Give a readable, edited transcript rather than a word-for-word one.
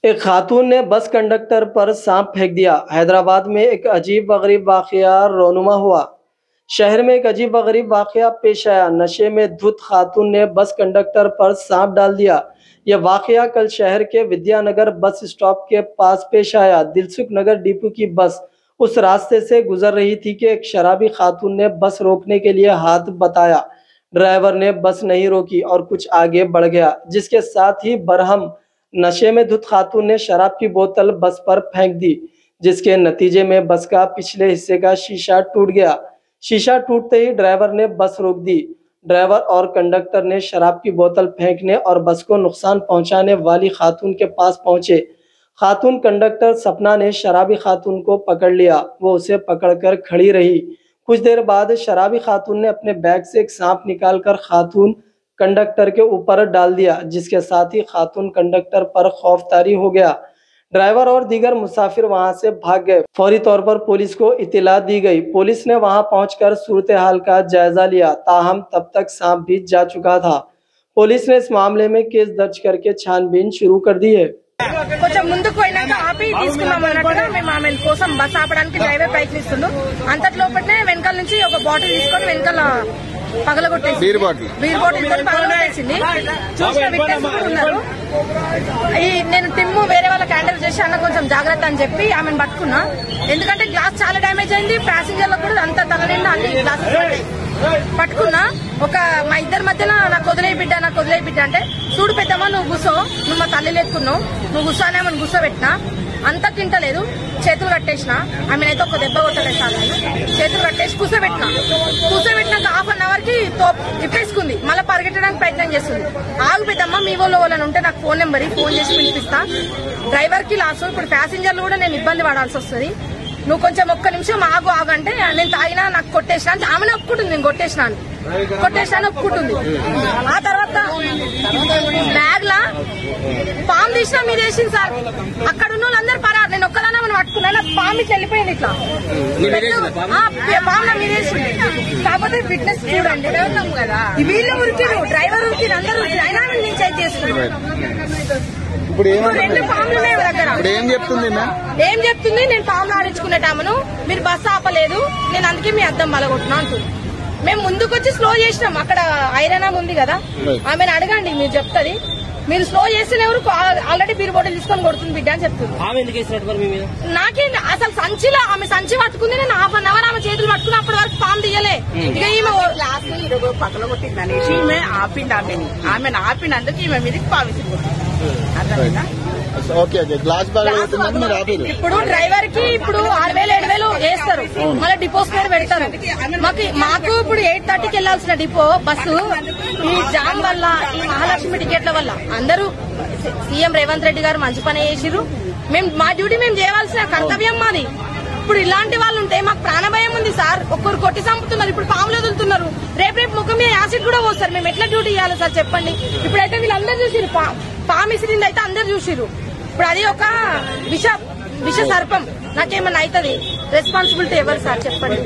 एक खातून ने bus conductor पर सांप फेंक दिया। हैदराबाद में एक अजीब व गरीब वाकया रोनुमा हुआ। शहर में एक अजीब व गरीब वाकया पेश आया। नशे में धुत खातून ने बस कंडक्टर पर सांप डाल दिया। यह वाकया कल शहर के विद्यानगर बस स्टॉप के पास पेश आया। दिलसुख नगर डिपो की बस उस रास्ते से गुजर रही थी कि एक शराबी खातून ने बस रोकने के लिए हाथ बताया। ड्राइवर ने बस नहीं रोकी और कुछ आगे बढ़ गया, जिसके साथ ही बरहम नशे में धुत खातून ने शराब की बोतल बस पर फेंक दी, जिसके नतीजे में बस का पिछले हिस्से का शीशा टूट गया। शीशा टूटते ही ड्राइवर ने बस रोक दी। ड्राइवर और कंडक्टर ने शराब की बोतल फेंकने और बस को नुकसान पहुंचाने वाली खातून के पास पहुंचे। खातून कंडक्टर सपना ने शराबी खातून को पकड़ लिया। वो उसे पकड़कर खड़ी रही। कुछ देर बाद शराबी खातून ने अपने बैग से एक सांप निकालकर खातून कंडक्टर के ऊपर डाल दिया, जिसके साथ ही खातून कंडक्टर पर खौफतारी हो गया। ड्राइवर और दीगर मुसाफिर वहां से भाग गए। फौरी तौर पर पुलिस को इत्तला दी गई। पुलिस ने वहां पहुंचकर सूरत हाल का जायजा लिया, ताहम तब तक सांप भी जा चुका था। पुलिस ने इस मामले में केस दर्ज करके छानबीन शुरू कर दी है। కొంచెం ముందుకు పోయినాక ఆపి తీసుకున్నామన్నట్టుగా మేము ఆమె కోసం బస్ ఆపడానికి డ్రైవర్ ప్రయత్నిస్తుండు. అంతట్లోపటే వెనకాల నుంచి ఒక బాటిల్ తీసుకొని వెనకాల పగలగొట్టేసి బీర్ బాటిల్ తో పగలగొట్టేసింది. చూసిన విట్నెస్ ఉన్నారు. నేను టిమ్ము వేరే వాళ్ళకి హ్యాండిల్ చేసి అన్న కొంచెం జాగ్రత్త అని చెప్పి ఆమెను పట్టుకున్నా. ఎందుకంటే గ్లాస్ చాలా డ్యామేజ్ అయింది. ప్యాసింజర్లకు కూడా అంత తల నిండా అన్ని గ్లాసెస్ పట్టుకున్నా. ఒక మా ఇద్దరి మధ్యన నాకు వదిలేయి బిడ్డ అంటే, చూడు పెద్దమ్మా నువ్వు గుసో, నువ్వు మా తల్లి లేకున్నావు, నువ్వు గుసానే మనం గుసోబెట్టినా. అంతా తింటలేదు. చేతులు కట్టేసిన. ఆమెనైతే ఒక దెబ్బ కొట్టలేదు సార్. నేను చేతులు కట్టేసి కూర్చోబెట్టినాక ½ కి తిప్పేసుకుంది. మళ్ళీ పరిగెట్టడానికి ప్రయత్నం చేస్తుంది. ఆగు పెద్దమ్మా, మీ వాళ్ళని ఉంటే నాకు ఫోన్ నెంబర్ ఫోన్ చేసి పిలిపిస్తా. డ్రైవర్ కి లాస్. ఇప్పుడు ప్యాసింజర్లు కూడా నేను ఇబ్బంది పడాల్సి వస్తుంది. నువ్వు కొంచెం ఒక్క నిమిషం ఆగంటే నేను తాగినా నాకు కొట్టేసిన అంటే ఆమెనే ఒప్పుకుంటుంది. నేను కొట్టేసినా ఒప్పుకుంటుంది. ఆ తర్వాత బ్యాగ్ లా పాము తీసినా మీరు వేసింది సార్. అక్కడ ఉన్న వాళ్ళందరూ పరారు. నేను ఒక్కదానా మనం పట్టుకున్నా. నాకు పాము ఇట్లా వెళ్ళిపోయింది. ఇట్లా పాము మీరు వేసింది. కాకపోతే ఫిట్నెస్ చూడండి. వీళ్ళు ఉరికిరు, డ్రైవర్ ఉరికిరు, అందరూ ఉరికిరు. అయినా నేను చేంజ్ చేసుకున్నాను. రెండు పాములు ఉన్నాయి దగ్గర. ఏం చెప్తుంది? నేను పాములు ఆడించుకునేటామను, మీరు బస్సు ఆపలేదు, నేను అందుకే మీ అద్దం మలగొట్టినా అంటుంది. మేము ముందుకు వచ్చి స్లో చేసినాం. అక్కడ ఐరన్ ఉంది కదా, ఆమెను అడగండి, మీరు చెప్తుంది. మీరు స్లో చేసిన ఎవరు ఆల్రెడీ బీర్ బాటిల్ తీసుకొని కొడుతుంది బిడ్డ అని చెప్తుంది. నాకేం అసలు ఆమె సంచి పట్టుకుంది. నేను ½ ఆమె చేతులు పట్టుకుని అప్పటి వరకు పాము తీయలే. ఇక ఈమె పక్కన కొట్టింది అనేసి ఈమె ఆమెను ఆపినందుకు ఈమె మీదకి పావించింది. ఇప్పుడు డ్రైవర్ కి ఇప్పుడు 6000 7000 వేస్తారు. మళ్ళీ డిపోస్ మీద పెడతారు. మాకు ఇప్పుడు 8:30కి వెళ్లాల్సిన డిపో బస్సు ఈ జామ్ వల్ల, ఈ మహాలక్ష్మి టికెట్ల వల్ల అందరూ సీఎం రేవంత్ రెడ్డి గారు మంచి పని చేసిరు. మా డ్యూటీ మేము చేయవలసిన కర్తవ్యం మాది. ఇప్పుడు ఇలాంటి వాళ్ళు ఉంటే మాకు ప్రాణభయం ఉంది సార్. ఒక్కరు కొట్టి చంపుతున్నారు. ఇప్పుడు పాములు వదులుతున్నారు. రేపు ముఖం మీద యాసిడ్ కూడా పోస్తారు. మేము ఎట్లా డ్యూటీ చేయాలి సార్ చెప్పండి. ఇప్పుడైతే వీళ్ళందరూ చూసిరు. పాము ఇసిరింది అయితే అందరు చూసిరు. ఇప్పుడు అది ఒక విష సర్పం. నాకేమన్నా అవుతుంది. రెస్పాన్సిబిలిటీ ఎవరు సార్ చెప్పండి.